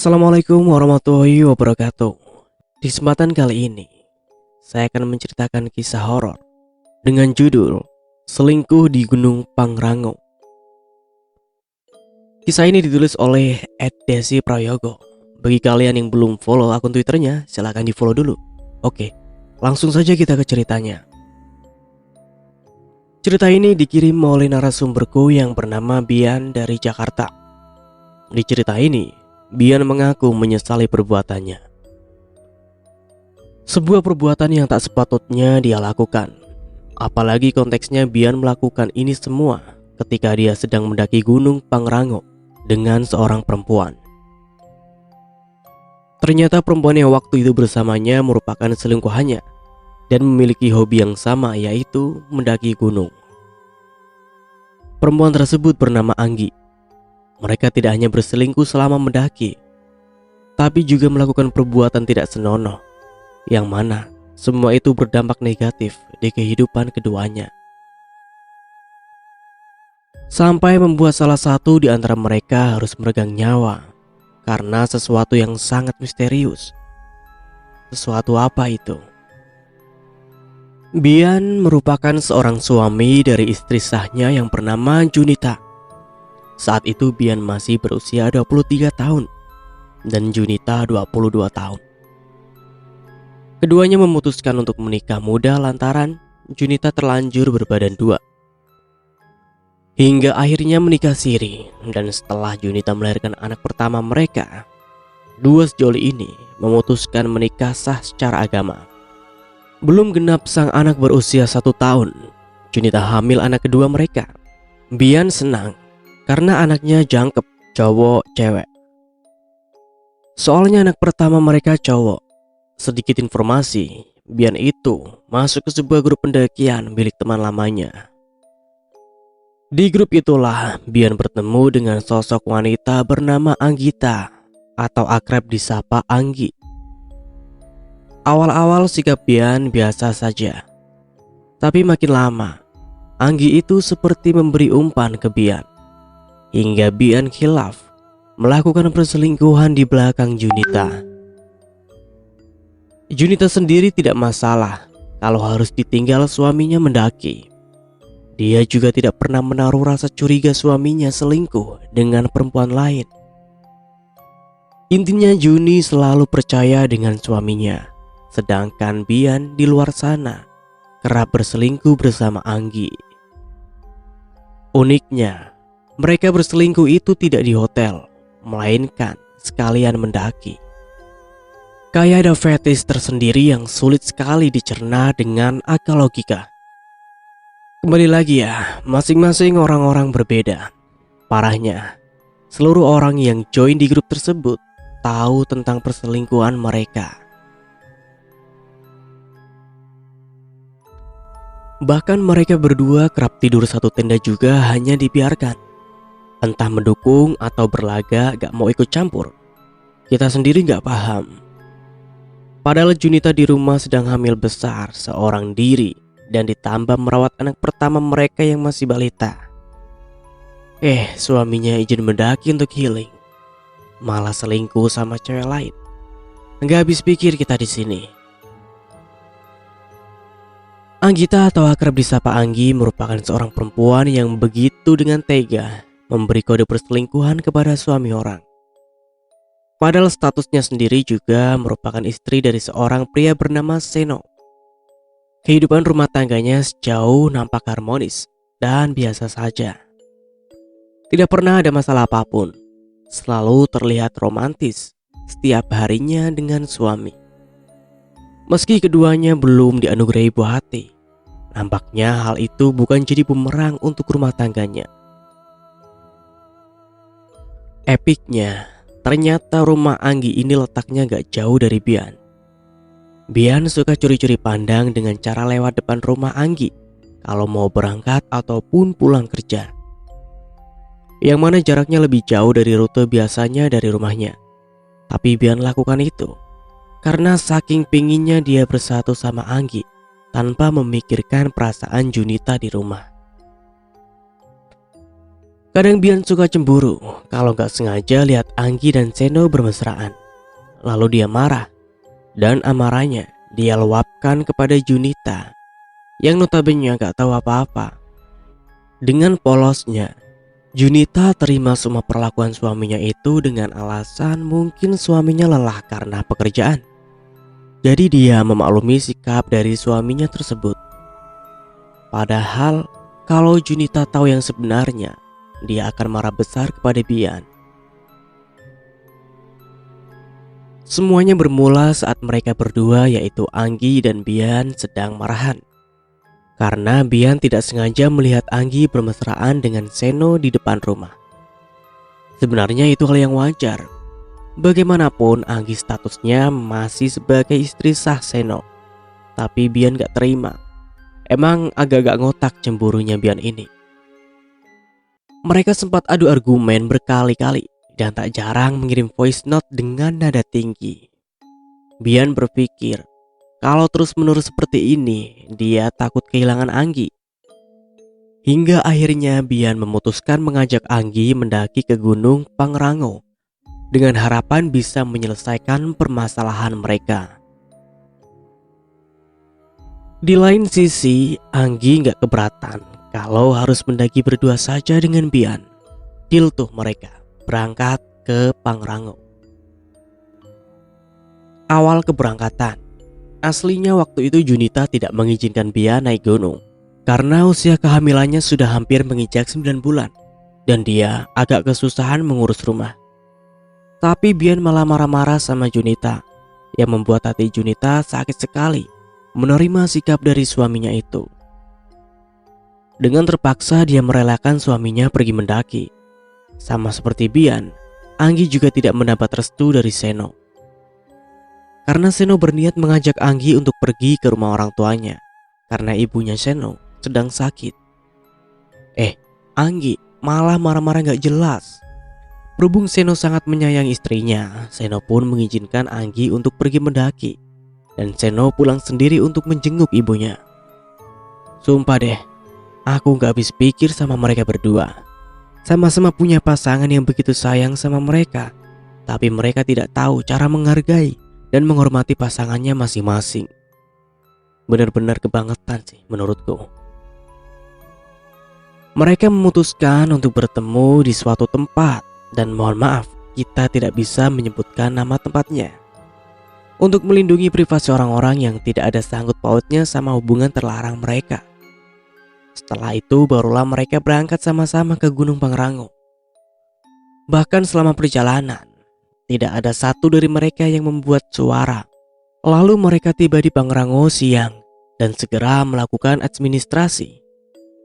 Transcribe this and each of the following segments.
Assalamualaikum warahmatullahi wabarakatuh. Di kesempatan kali ini, saya akan menceritakan kisah horor dengan judul Selingkuh di Gunung Pangrango. Kisah ini ditulis oleh @desi prayogo. Bagi kalian yang belum follow akun Twitternya, silahkan di follow dulu. Oke, langsung saja kita ke ceritanya. Cerita ini dikirim oleh narasumberku yang bernama Bian dari Jakarta. Di cerita ini, Bian mengaku menyesali perbuatannya. Sebuah perbuatan yang tak sepatutnya dia lakukan. Apalagi konteksnya Bian melakukan ini semua ketika dia sedang mendaki Gunung Pangrango dengan seorang perempuan. Ternyata perempuan yang waktu itu bersamanya merupakan selingkuhannya dan memiliki hobi yang sama, yaitu mendaki gunung. Perempuan tersebut bernama Anggi. Mereka tidak hanya berselingkuh selama mendaki, tapi juga melakukan perbuatan tidak senonoh, yang mana semua itu berdampak negatif di kehidupan keduanya. Sampai membuat salah satu di antara mereka harus meregang nyawa karena sesuatu yang sangat misterius. Sesuatu apa itu? Bian merupakan seorang suami dari istri sahnya yang bernama Junita. Saat itu Bian masih berusia 23 tahun dan Junita 22 tahun. Keduanya memutuskan untuk menikah muda lantaran Junita terlanjur berbadan dua. Hingga akhirnya menikah siri, dan setelah Junita melahirkan anak pertama mereka, dua sejoli ini memutuskan menikah sah secara agama. Belum genap sang anak berusia 1 tahun, Junita hamil anak kedua mereka. Bian senang karena anaknya jangkep, cowok cewek. Soalnya anak pertama mereka cowok. Sedikit informasi, Bian itu masuk ke sebuah grup pendakian milik teman lamanya. Di grup itulah Bian bertemu dengan sosok wanita bernama Anggita atau akrab disapa Anggi. Awal-awal sikap Bian biasa saja, tapi makin lama Anggi itu seperti memberi umpan ke Bian, hingga Bian khilaf melakukan perselingkuhan di belakang Junita. Junita sendiri tidak masalah kalau harus ditinggal suaminya mendaki. Dia juga tidak pernah menaruh rasa curiga suaminya selingkuh dengan perempuan lain. Intinya Juni selalu percaya dengan suaminya, sedangkan Bian di luar sana kerap berselingkuh bersama Anggi. Uniknya, mereka berselingkuh itu tidak di hotel, melainkan sekalian mendaki. Kayak ada fetish tersendiri yang sulit sekali dicerna dengan akal logika. Kembali lagi ya, masing-masing orang-orang berbeda. Parahnya, seluruh orang yang join di grup tersebut tahu tentang perselingkuhan mereka. Bahkan mereka berdua kerap tidur satu tenda juga hanya dibiarkan. Entah mendukung atau berlaga gak mau ikut campur. Kita sendiri gak paham. Padahal Junita di rumah sedang hamil besar seorang diri dan ditambah merawat anak pertama mereka yang masih balita. Suaminya izin mendaki untuk healing, malah selingkuh sama cewek lain. Nggak habis pikir kita di sini. Anggita atau akrab disapa Anggi merupakan seorang perempuan yang begitu dengan tega memberi kode perselingkuhan kepada suami orang. Padahal statusnya sendiri juga merupakan istri dari seorang pria bernama Seno. Kehidupan rumah tangganya sejauh nampak harmonis dan biasa saja. Tidak pernah ada masalah apapun. Selalu terlihat romantis setiap harinya dengan suami. Meski keduanya belum dianugerahi buah hati, nampaknya hal itu bukan jadi bumerang untuk rumah tangganya. Epiknya, ternyata rumah Anggi ini letaknya gak jauh dari Bian. Bian suka curi-curi pandang dengan cara lewat depan rumah Anggi kalau mau berangkat ataupun pulang kerja. Yang mana jaraknya lebih jauh dari rute biasanya dari rumahnya. Tapi Bian lakukan itu karena saking pinginnya dia bersatu sama Anggi tanpa memikirkan perasaan Junita di rumah. Kadang Bian suka cemburu kalau gak sengaja lihat Anggi dan Seno bermesraan. Lalu dia marah, dan amarahnya dia luapkan kepada Junita yang notabene gak tahu apa-apa. Dengan polosnya, Junita terima semua perlakuan suaminya itu dengan alasan mungkin suaminya lelah karena pekerjaan. Jadi dia memaklumi sikap dari suaminya tersebut. Padahal kalau Junita tahu yang sebenarnya, dia akan marah besar kepada Bian. Semuanya bermula saat mereka berdua, yaitu Anggi dan Bian, sedang marahan. Karena Bian tidak sengaja melihat Anggi bermesraan dengan Seno di depan rumah. Sebenarnya itu hal yang wajar. Bagaimanapun Anggi statusnya masih sebagai istri sah Seno. Tapi Bian gak terima. Emang agak-agak ngotak cemburunya Bian ini. Mereka sempat adu argumen berkali-kali dan tak jarang mengirim voice note dengan nada tinggi. Bian berpikir kalau terus-menerus seperti ini, dia takut kehilangan Anggi. Hingga akhirnya Bian memutuskan mengajak Anggi mendaki ke Gunung Pangrango dengan harapan bisa menyelesaikan permasalahan mereka. Di lain sisi, Anggi gak keberatan kalau harus mendaki berdua saja dengan Bian. Deal tuh mereka berangkat ke Pangrango. Awal keberangkatan, aslinya waktu itu Junita tidak mengizinkan Bian naik gunung karena usia kehamilannya sudah hampir menginjak 9 bulan dan dia agak kesusahan mengurus rumah. Tapi Bian malah marah-marah sama Junita yang membuat hati Junita sakit sekali menerima sikap dari suaminya itu. Dengan terpaksa dia merelakan suaminya pergi mendaki. Sama seperti Bian, Anggi juga tidak mendapat restu dari Seno. Karena Seno berniat mengajak Anggi untuk pergi ke rumah orang tuanya karena ibunya Seno sedang sakit. Anggi malah marah-marah gak jelas. Berhubung Seno sangat menyayangi istrinya, Seno pun mengizinkan Anggi untuk pergi mendaki. Dan Seno pulang sendiri untuk menjenguk ibunya. Sumpah deh, aku gak habis pikir sama mereka berdua. Sama-sama punya pasangan yang begitu sayang sama mereka, tapi mereka tidak tahu cara menghargai dan menghormati pasangannya masing-masing. Benar-benar kebangetan sih menurutku. Mereka memutuskan untuk bertemu di suatu tempat, dan mohon maaf, kita tidak bisa menyebutkan nama tempatnya untuk melindungi privasi orang-orang yang tidak ada sangkut pautnya sama hubungan terlarang mereka. Setelah itu barulah mereka berangkat sama-sama ke Gunung Pangrango. Bahkan selama perjalanan, tidak ada satu dari mereka yang membuat suara. Lalu mereka tiba di Pangrango siang dan segera melakukan administrasi.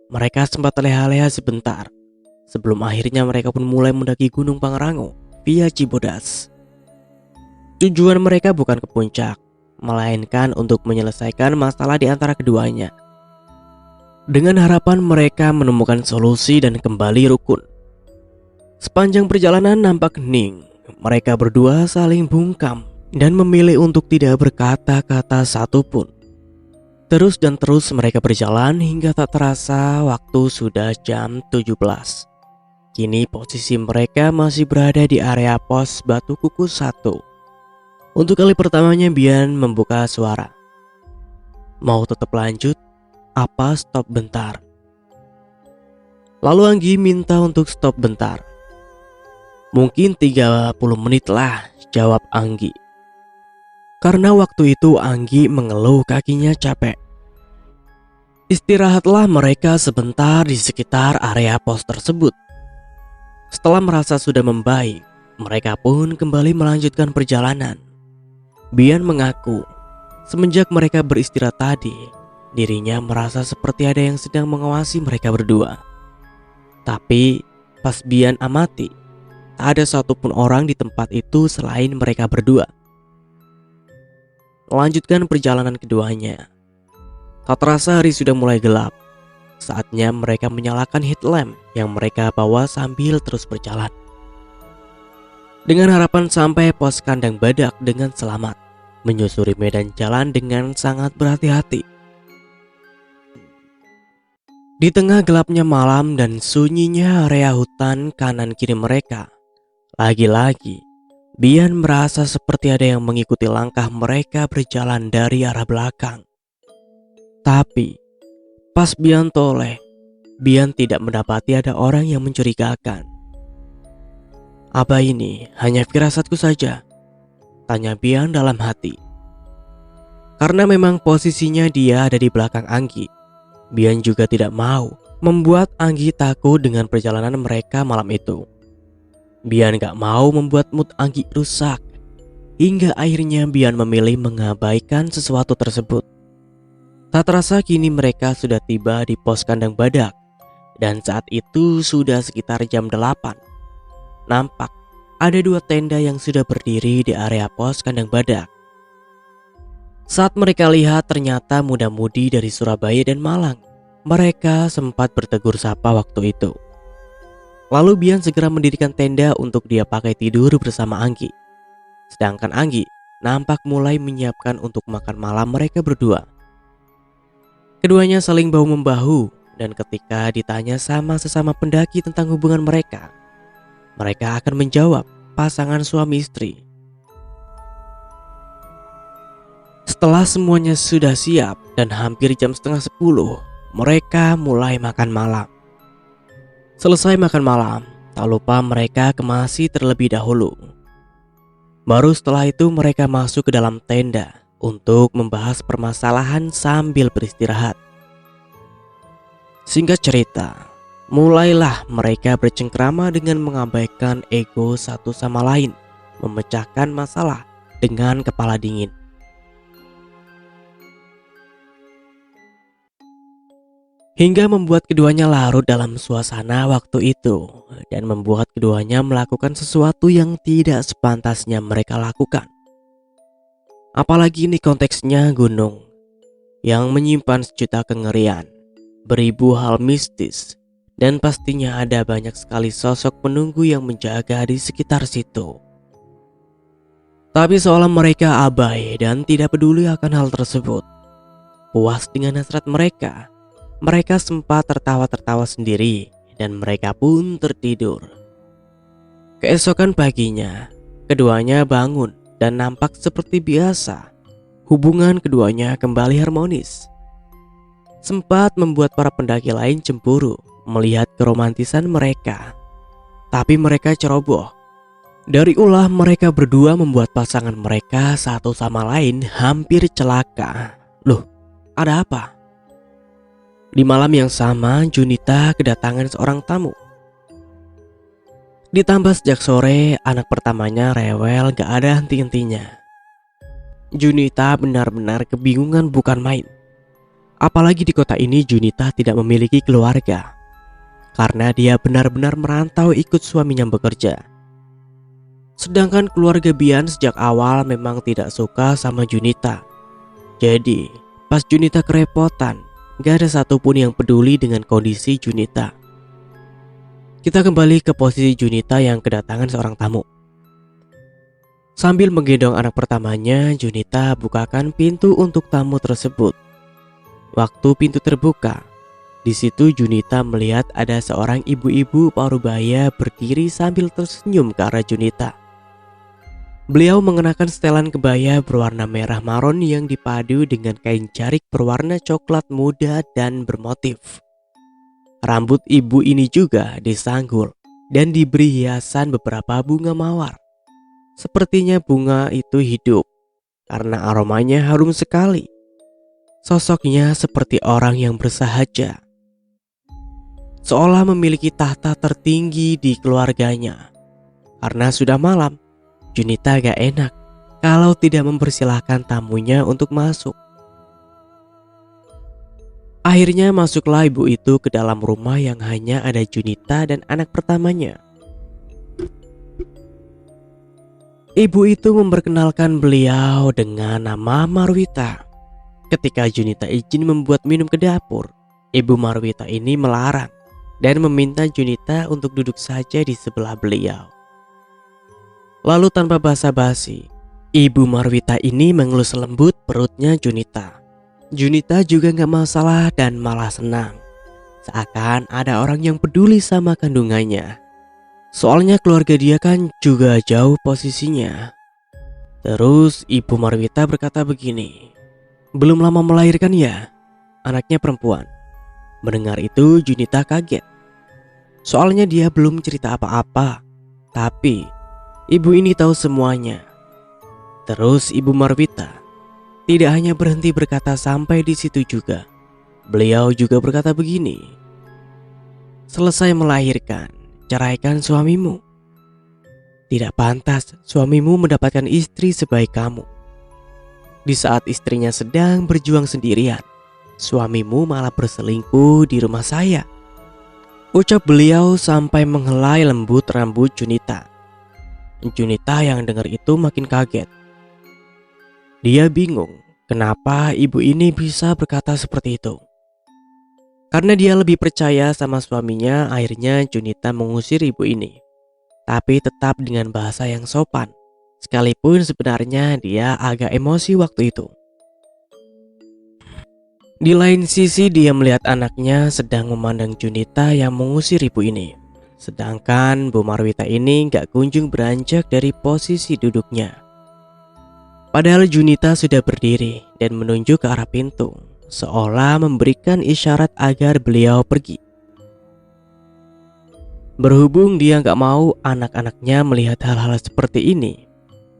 Mereka sempat leha-leha sebentar sebelum akhirnya mereka pun mulai mendaki Gunung Pangrango via Cibodas. Tujuan mereka bukan ke puncak, melainkan untuk menyelesaikan masalah di antara keduanya. Dengan harapan mereka menemukan solusi dan kembali rukun. Sepanjang perjalanan nampak hening. Mereka berdua saling bungkam dan memilih untuk tidak berkata-kata satupun. Terus dan terus mereka berjalan hingga tak terasa waktu sudah jam 17. Kini posisi mereka masih berada di area pos Batu Kukus 1. Untuk kali pertamanya Bian membuka suara. Mau tetap lanjut? Apa stop bentar? Lalu Anggi minta untuk stop bentar. Mungkin 30 menit lah, jawab Anggi. Karena waktu itu Anggi mengeluh kakinya capek. Istirahatlah mereka sebentar di sekitar area pos tersebut. Setelah merasa sudah membaik, mereka pun kembali melanjutkan perjalanan. Bian mengaku, semenjak mereka beristirahat tadi, dirinya merasa seperti ada yang sedang mengawasi mereka berdua. Tapi pas Bian amati, tak ada satupun orang di tempat itu selain mereka berdua. Melanjutkan perjalanan keduanya. Tak terasa hari sudah mulai gelap. Saatnya mereka menyalakan headlamp yang mereka bawa sambil terus berjalan. Dengan harapan sampai pos kandang badak dengan selamat, menyusuri medan jalan dengan sangat berhati-hati. Di tengah gelapnya malam dan sunyinya area hutan kanan kiri mereka, lagi-lagi Bian merasa seperti ada yang mengikuti langkah mereka berjalan dari arah belakang. Tapi pas Bian toleh, Bian tidak mendapati ada orang yang mencurigakan. Apa ini hanya firasatku saja? Tanya Bian dalam hati. Karena memang posisinya dia ada di belakang Anggi, Bian juga tidak mau membuat Anggi takut dengan perjalanan mereka malam itu. Bian gak mau membuat mood Anggi rusak. Hingga akhirnya Bian memilih mengabaikan sesuatu tersebut. Tak terasa kini mereka sudah tiba di pos kandang badak. Dan saat itu sudah sekitar jam 8. Nampak ada 2 tenda yang sudah berdiri di area pos kandang badak. Saat mereka lihat ternyata muda-mudi dari Surabaya dan Malang. Mereka sempat bertegur sapa waktu itu. Lalu Bian segera mendirikan tenda untuk dia pakai tidur bersama Anggi. Sedangkan Anggi nampak mulai menyiapkan untuk makan malam mereka berdua. Keduanya saling bahu-membahu dan ketika ditanya sama sesama pendaki tentang hubungan mereka, mereka akan menjawab pasangan suami istri. Setelah semuanya sudah siap dan hampir jam setengah 10, mereka mulai makan malam. Selesai makan malam, tak lupa mereka kemasi terlebih dahulu. Baru setelah itu mereka masuk ke dalam tenda untuk membahas permasalahan sambil beristirahat. Singkat cerita, mulailah mereka bercengkrama dengan mengabaikan ego satu sama lain, memecahkan masalah dengan kepala dingin. Hingga membuat keduanya larut dalam suasana waktu itu dan membuat keduanya melakukan sesuatu yang tidak sepantasnya mereka lakukan. Apalagi ini konteksnya gunung yang menyimpan sejuta kengerian, beribu hal mistis, dan pastinya ada banyak sekali sosok penunggu yang menjaga di sekitar situ. Tapi seolah mereka abai dan tidak peduli akan hal tersebut. Puas dengan hasrat mereka, mereka sempat tertawa-tertawa sendiri dan mereka pun tertidur. Keesokan paginya, keduanya bangun dan nampak seperti biasa. Hubungan keduanya kembali harmonis. Sempat membuat para pendaki lain cemburu melihat keromantisan mereka. Tapi mereka ceroboh. Dari ulah mereka berdua membuat pasangan mereka satu sama lain hampir celaka. Loh, ada apa? Di malam yang sama, Junita kedatangan seorang tamu. Ditambah sejak sore, anak pertamanya rewel gak ada henti-hentinya. Junita benar-benar kebingungan bukan main. Apalagi di kota ini Junita tidak memiliki keluarga. Karena dia benar-benar merantau ikut suaminya bekerja. Sedangkan keluarga Bian sejak awal memang tidak suka sama Junita. Jadi, pas Junita kerepotan, gak ada satupun yang peduli dengan kondisi Junita. Kita kembali ke posisi Junita yang kedatangan seorang tamu. Sambil menggendong anak pertamanya, Junita bukakan pintu untuk tamu tersebut. Waktu pintu terbuka, di situ Junita melihat ada seorang ibu-ibu parubaya berdiri sambil tersenyum ke arah Junita. Beliau mengenakan setelan kebaya berwarna merah maron yang dipadu dengan kain jarik berwarna coklat muda dan bermotif. Rambut ibu ini juga disanggul dan diberi hiasan beberapa bunga mawar. Sepertinya bunga itu hidup karena aromanya harum sekali. Sosoknya seperti orang yang bersahaja, seolah memiliki tahta tertinggi di keluarganya. Karena sudah malam, Junita gak enak kalau tidak mempersilahkan tamunya untuk masuk. Akhirnya masuklah ibu itu ke dalam rumah yang hanya ada Junita dan anak pertamanya. Ibu itu memperkenalkan beliau dengan nama Marwita. Ketika Junita izin membuat minum ke dapur, Ibu Marwita ini melarang dan meminta Junita untuk duduk saja di sebelah beliau. Lalu tanpa basa-basi, Ibu Marwita ini mengelus lembut perutnya Junita. Junita juga gak masalah dan malah senang. seakan ada orang yang peduli sama kandungannya. Soalnya keluarga dia kan juga jauh posisinya. Terus Ibu Marwita berkata begini, "Belum lama melahirkan ya? Anaknya perempuan." Mendengar itu Junita kaget. Soalnya dia belum cerita apa-apa. Tapi ibu ini tahu semuanya. Terus Ibu Marwita tidak hanya berhenti berkata sampai di situ juga. Beliau juga berkata begini, "Selesai melahirkan, ceraikan suamimu. Tidak pantas suamimu mendapatkan istri sebaik kamu. Di saat istrinya sedang berjuang sendirian, suamimu malah berselingkuh di rumah saya." Ucap beliau sampai menghelai lembut rambut Junita. Junita yang dengar itu makin kaget. Dia bingung kenapa ibu ini bisa berkata seperti itu. Karena dia lebih percaya sama suaminya, akhirnya Junita mengusir ibu ini. Tapi tetap dengan bahasa yang sopan. Sekalipun sebenarnya dia agak emosi waktu itu. Di lain sisi dia melihat anaknya sedang memandang Junita yang mengusir ibu ini. Sedangkan Bu Marwita ini gak kunjung beranjak dari posisi duduknya. Padahal Junita sudah berdiri dan menunjuk ke arah pintu, seolah memberikan isyarat agar beliau pergi. Berhubung dia gak mau anak-anaknya melihat hal-hal seperti ini,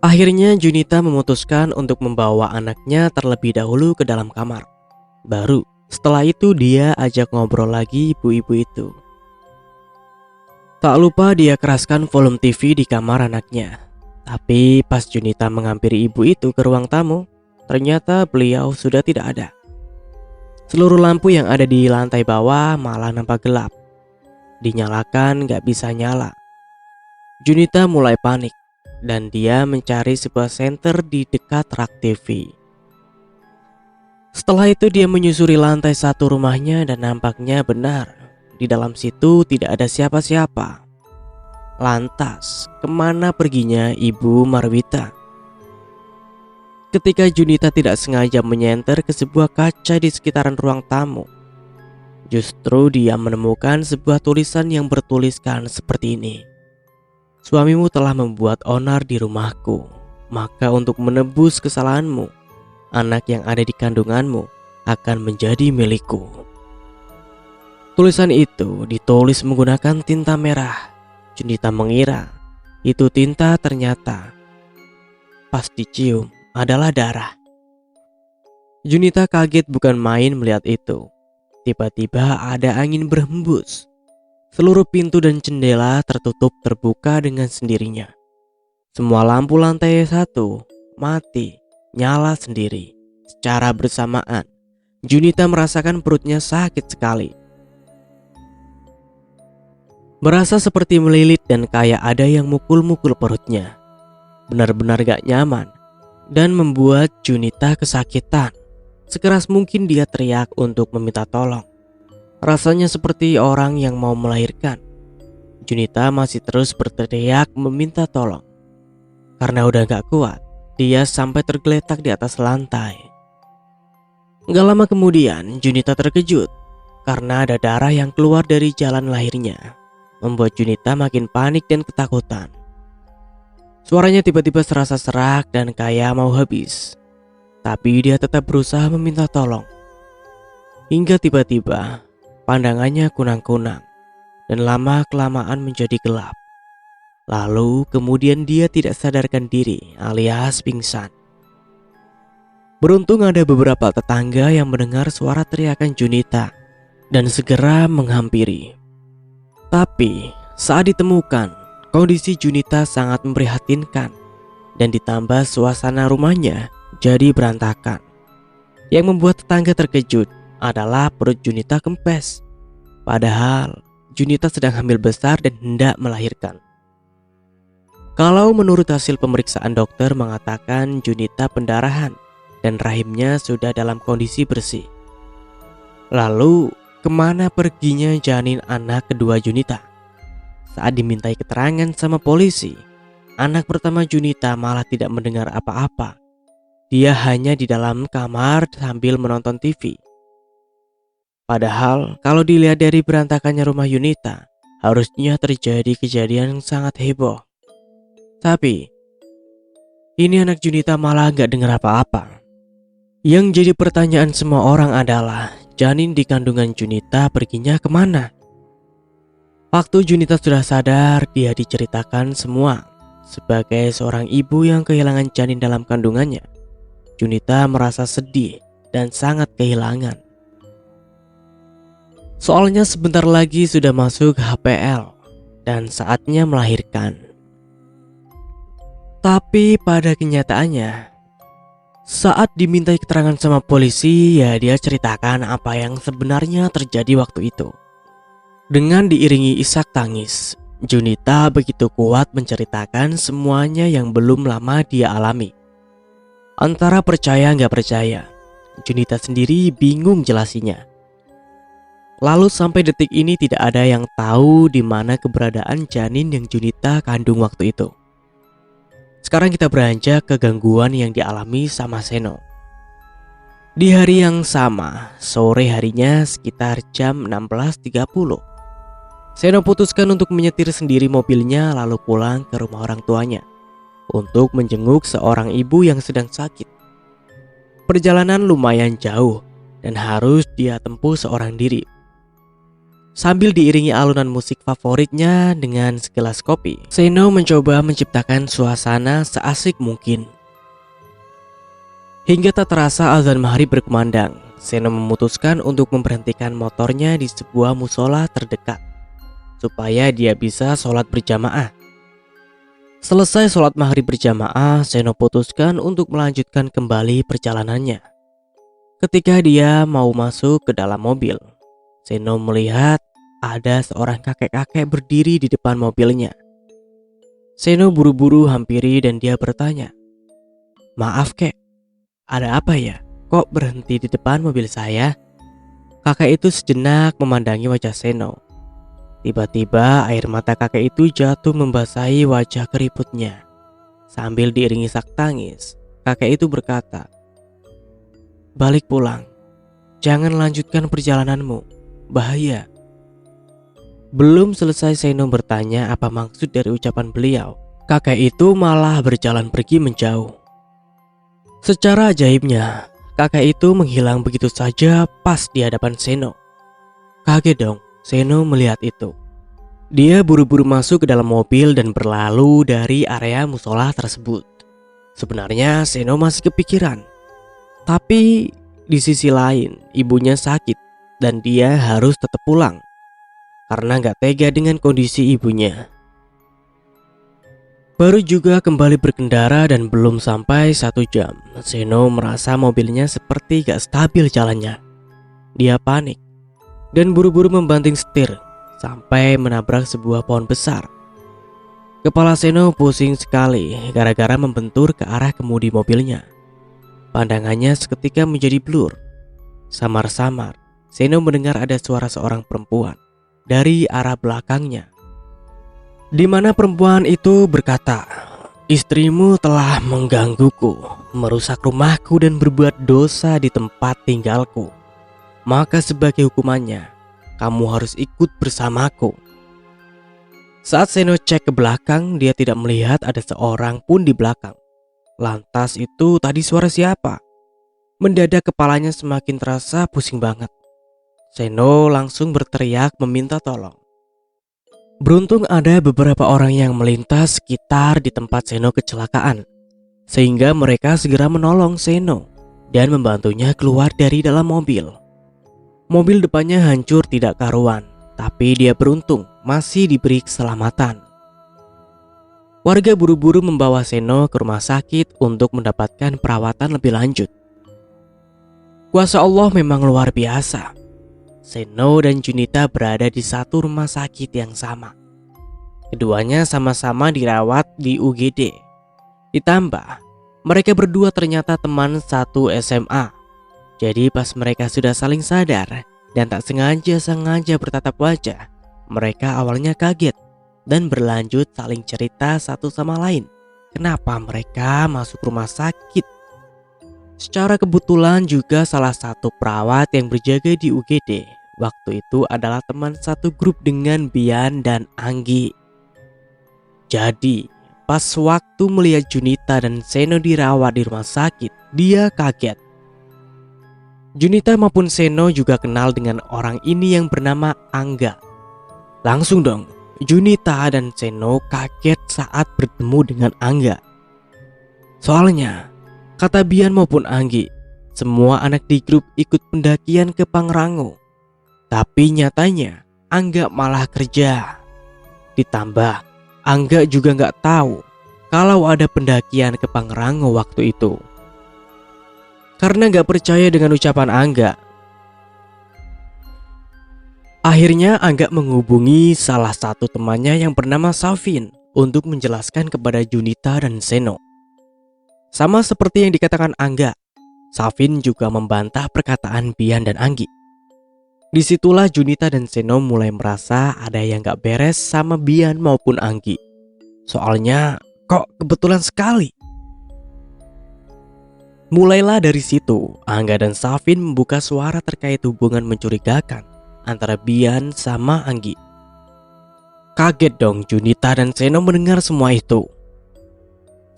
akhirnya Junita memutuskan untuk membawa anaknya terlebih dahulu ke dalam kamar. Baru setelah itu dia ajak ngobrol lagi ibu-ibu itu. Tak lupa dia keraskan volume TV di kamar anaknya. Tapi pas Junita menghampiri ibu itu ke ruang tamu, ternyata beliau sudah tidak ada. Seluruh lampu yang ada di lantai bawah malah nampak gelap. Dinyalakan gak bisa nyala. Junita mulai panik dan dia mencari sebuah senter di dekat rak TV. Setelah itu dia menyusuri lantai 1 rumahnya dan nampaknya benar, di dalam situ tidak ada siapa-siapa. Lantas, kemana perginya Ibu Marwita? Ketika Junita tidak sengaja menyenter ke sebuah kaca di sekitaran ruang tamu, justru dia menemukan sebuah tulisan yang bertuliskan seperti ini. "Suamimu telah membuat onar di rumahku, maka untuk menebus kesalahanmu, anak yang ada di kandunganmu akan menjadi milikku." Tulisan itu ditulis menggunakan tinta merah. Junita mengira itu tinta, ternyata pas dicium adalah darah. Junita kaget bukan main melihat itu. Tiba-tiba ada angin berhembus. Seluruh pintu dan jendela tertutup terbuka dengan sendirinya. Semua lampu lantai 1 mati, nyala sendiri. Secara bersamaan, Junita merasakan perutnya sakit sekali. Berasa seperti melilit dan kayak ada yang mukul-mukul perutnya. Benar-benar gak nyaman dan membuat Junita kesakitan. Sekeras mungkin dia teriak untuk meminta tolong. Rasanya seperti orang yang mau melahirkan. Junita masih terus berteriak meminta tolong. Karena udah gak kuat, dia sampai tergeletak di atas lantai. Gak lama kemudian Junita terkejut karena ada darah yang keluar dari jalan lahirnya, membuat Junita makin panik dan ketakutan. Suaranya tiba-tiba serasa serak dan kayak mau habis. Tapi dia tetap berusaha meminta tolong. Hingga tiba-tiba pandangannya kunang-kunang dan lama-kelamaan menjadi gelap. Lalu kemudian dia tidak sadarkan diri alias pingsan. Beruntung ada beberapa tetangga yang mendengar suara teriakan Junita dan segera menghampiri. Tapi saat ditemukan, kondisi Junita sangat memprihatinkan dan ditambah suasana rumahnya jadi berantakan. Yang membuat tetangga terkejut adalah perut Junita kempes. Padahal Junita sedang hamil besar dan hendak melahirkan. Kalau menurut hasil pemeriksaan dokter mengatakan Junita pendarahan dan rahimnya sudah dalam kondisi bersih. Lalu kemana perginya janin anak kedua Junita? Saat dimintai keterangan sama polisi, anak pertama Junita malah tidak mendengar apa-apa. Dia hanya di dalam kamar sambil menonton TV. Padahal kalau dilihat dari berantakannya rumah Yunita, harusnya terjadi kejadian yang sangat heboh. Tapi ini anak Junita malah gak dengar apa-apa. Yang jadi pertanyaan semua orang adalah janin di kandungan Junita perginya kemana? Waktu Junita sudah sadar, dia diceritakan semua. Sebagai seorang ibu yang kehilangan janin dalam kandungannya, Junita merasa sedih dan sangat kehilangan. Soalnya sebentar lagi sudah masuk HPL dan saatnya melahirkan. Tapi pada kenyataannya, saat dimintai keterangan sama polisi, ya dia ceritakan apa yang sebenarnya terjadi waktu itu. Dengan diiringi isak tangis, Junita begitu kuat menceritakan semuanya yang belum lama dia alami. Antara percaya nggak percaya, Junita sendiri bingung jelasinya. Lalu sampai detik ini tidak ada yang tahu di mana keberadaan janin yang Junita kandung waktu itu. Sekarang kita beranjak ke gangguan yang dialami sama Seno. Di hari yang sama, sore harinya sekitar jam 16.30, Seno putuskan untuk menyetir sendiri mobilnya lalu pulang ke rumah orang tuanya untuk menjenguk seorang ibu yang sedang sakit. Perjalanan lumayan jauh dan harus dia tempuh seorang diri. Sambil diiringi alunan musik favoritnya dengan segelas kopi, Seno mencoba menciptakan suasana seasik mungkin. Hingga tak terasa azan maghrib berkumandang, Seno memutuskan untuk memberhentikan motornya di sebuah musola terdekat supaya dia bisa sholat berjamaah. Selesai sholat maghrib berjamaah, Seno putuskan untuk melanjutkan kembali perjalanannya. Ketika dia mau masuk ke dalam mobil, Seno melihat ada seorang kakek-kakek berdiri di depan mobilnya. Seno buru-buru hampiri dan dia bertanya, "Maaf kek, ada apa ya? Kok berhenti di depan mobil saya?" Kakek itu sejenak memandangi wajah Seno. Tiba-tiba air mata kakek itu jatuh membasahi wajah keriputnya. Sambil diiringi isak tangis, kakek itu berkata, "Balik pulang, jangan lanjutkan perjalananmu, bahaya." Belum selesai Seno bertanya apa maksud dari ucapan beliau, kakek itu malah berjalan pergi menjauh. Secara ajaibnya, kakek itu menghilang begitu saja pas di hadapan Seno. Kaget dong Seno melihat itu. Dia buru-buru masuk ke dalam mobil dan berlalu dari area musola tersebut. Sebenarnya Seno masih kepikiran, tapi di sisi lain ibunya sakit dan dia harus tetap pulang karena gak tega dengan kondisi ibunya. Baru juga kembali berkendara dan belum sampai 1 jam, Seno merasa mobilnya seperti gak stabil jalannya. Dia panik dan buru-buru membanting setir sampai menabrak sebuah pohon besar. Kepala Seno pusing sekali gara-gara membentur ke arah kemudi mobilnya. Pandangannya seketika menjadi blur. Samar-samar Seno mendengar ada suara seorang perempuan dari arah belakangnya, di mana perempuan itu berkata, "Istrimu telah menggangguku, merusak rumahku dan berbuat dosa di tempat tinggalku. Maka sebagai hukumannya, kamu harus ikut bersamaku." Saat Seno cek ke belakang, dia tidak melihat ada seorang pun di belakang. Lantas itu tadi suara siapa? Mendadak kepalanya semakin terasa pusing banget. Seno langsung berteriak meminta tolong. Beruntung ada beberapa orang yang melintas sekitar di tempat Seno kecelakaan, sehingga mereka segera menolong Seno dan membantunya keluar dari dalam mobil. Mobil depannya hancur tidak karuan, tapi dia beruntung masih diberi keselamatan. Warga buru-buru membawa Seno ke rumah sakit untuk mendapatkan perawatan lebih lanjut. Kuasa Allah memang luar biasa. Seno dan Junita berada di satu rumah sakit yang sama. Keduanya sama-sama dirawat di UGD. Ditambah, mereka berdua ternyata teman satu SMA. Jadi pas mereka sudah saling sadar dan tak sengaja bertatap wajah, mereka awalnya kaget dan berlanjut saling cerita satu sama lain kenapa mereka masuk rumah sakit. Secara kebetulan juga salah satu perawat yang berjaga di UGD waktu itu adalah teman satu grup dengan Bian dan Anggi. Jadi, pas waktu melihat Junita dan Seno dirawat di rumah sakit, dia kaget. Junita maupun Seno juga kenal dengan orang ini yang bernama Angga. Langsung dong, Junita dan Seno kaget saat bertemu dengan Angga. Soalnya, kata Bian maupun Anggi, semua anak di grup ikut pendakian ke Pangrango. Tapi nyatanya, Angga malah kerja. Ditambah, Angga juga gak tahu kalau ada pendakian ke Pangrango waktu itu. Karena gak percaya dengan ucapan Angga, akhirnya Angga menghubungi salah satu temannya yang bernama Savin untuk menjelaskan kepada Junita dan Seno. Sama seperti yang dikatakan Angga, Savin juga membantah perkataan Bian dan Anggi. Disitulah Junita dan Seno mulai merasa ada yang gak beres sama Bian maupun Anggi. Soalnya kok kebetulan sekali. Mulailah dari situ, Angga dan Savin membuka suara terkait hubungan mencurigakan antara Bian sama Anggi. Kaget dong Junita dan Seno mendengar semua itu.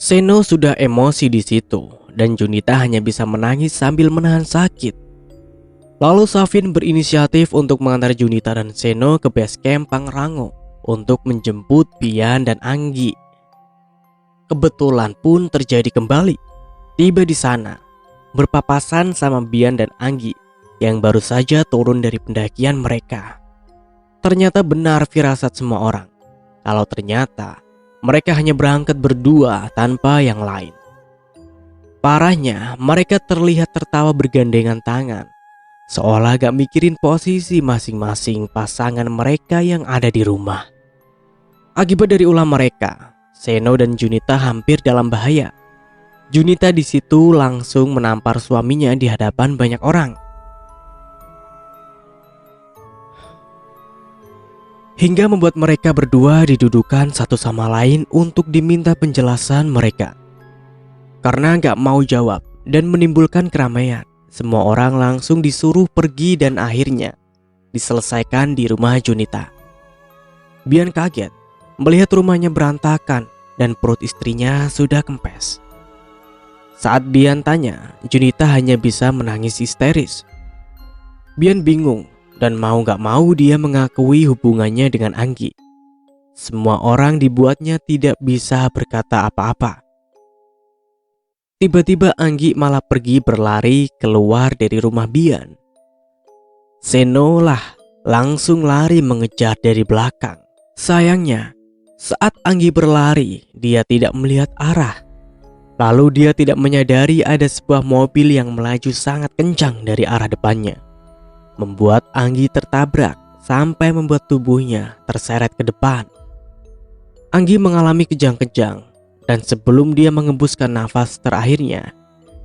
Seno sudah emosi di situ dan Junita hanya bisa menangis sambil menahan sakit. Lalu Savin berinisiatif untuk mengantar Junita dan Seno ke base camp Pangrango untuk menjemput Bian dan Anggi. Kebetulan pun terjadi kembali. Tiba di sana, berpapasan sama Bian dan Anggi yang baru saja turun dari pendakian mereka. Ternyata benar firasat semua orang, kalau ternyata mereka hanya berangkat berdua tanpa yang lain. Parahnya, mereka terlihat tertawa bergandengan tangan, seolah gak mikirin posisi masing-masing pasangan mereka yang ada di rumah. Akibat dari ulah mereka, Seno dan Junita hampir dalam bahaya. Junita di situ langsung menampar suaminya di hadapan banyak orang. Hingga membuat mereka berdua didudukan satu sama lain untuk diminta penjelasan mereka. Karena gak mau jawab dan menimbulkan keramaian, semua orang langsung disuruh pergi dan akhirnya diselesaikan di rumah Junita. Bian kaget melihat rumahnya berantakan dan perut istrinya sudah kempes. Saat Bian tanya, Junita hanya bisa menangis histeris. Bian bingung dan mau gak mau dia mengakui hubungannya dengan Anggi. Semua orang dibuatnya tidak bisa berkata apa-apa. Tiba-tiba Anggi malah pergi berlari keluar dari rumah Bian. Seno lah langsung lari mengejar dari belakang. Sayangnya, saat Anggi berlari, dia tidak melihat arah. Lalu dia tidak menyadari ada sebuah mobil yang melaju sangat kencang dari arah depannya, membuat Anggi tertabrak sampai membuat tubuhnya terseret ke depan. Anggi mengalami kejang-kejang dan sebelum dia mengembuskan nafas terakhirnya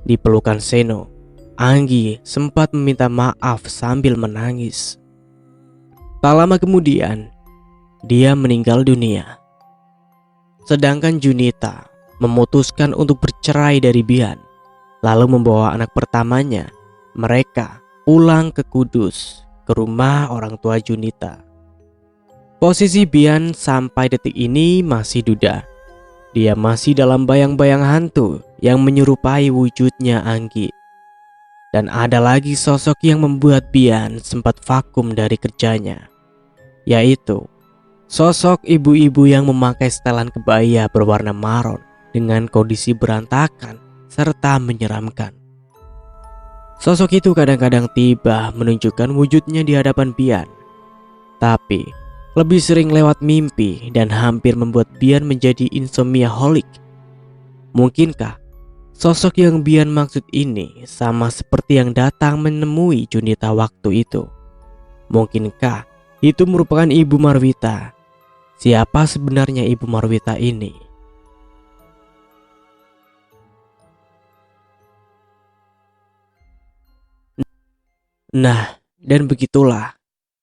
di pelukan Seno, Anggi sempat meminta maaf sambil menangis. Tak lama kemudian, dia meninggal dunia. Sedangkan Junita memutuskan untuk bercerai dari Bian, lalu membawa anak pertamanya, mereka pulang ke Kudus, ke rumah orang tua Junita. Posisi Bian sampai detik ini masih duda. Dia masih dalam bayang-bayang hantu yang menyerupai wujudnya Anggi. Dan ada lagi sosok yang membuat Bian sempat vakum dari kerjanya, yaitu sosok ibu-ibu yang memakai setelan kebaya berwarna maron dengan kondisi berantakan serta menyeramkan. Sosok itu kadang-kadang tiba menunjukkan wujudnya di hadapan Bian, tapi lebih sering lewat mimpi dan hampir membuat Bian menjadi insomniaholic. Mungkinkah sosok yang Bian maksud ini sama seperti yang datang menemui Junita waktu itu? Mungkinkah itu merupakan Ibu Marwita? Siapa sebenarnya Ibu Marwita ini? Nah, dan begitulah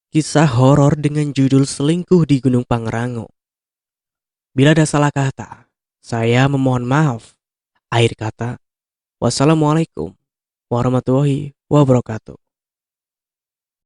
kisah horor dengan judul Selingkuh di Gunung Pangrango. Bila ada salah kata, saya memohon maaf. Akhir kata, wassalamualaikum warahmatullahi wabarakatuh.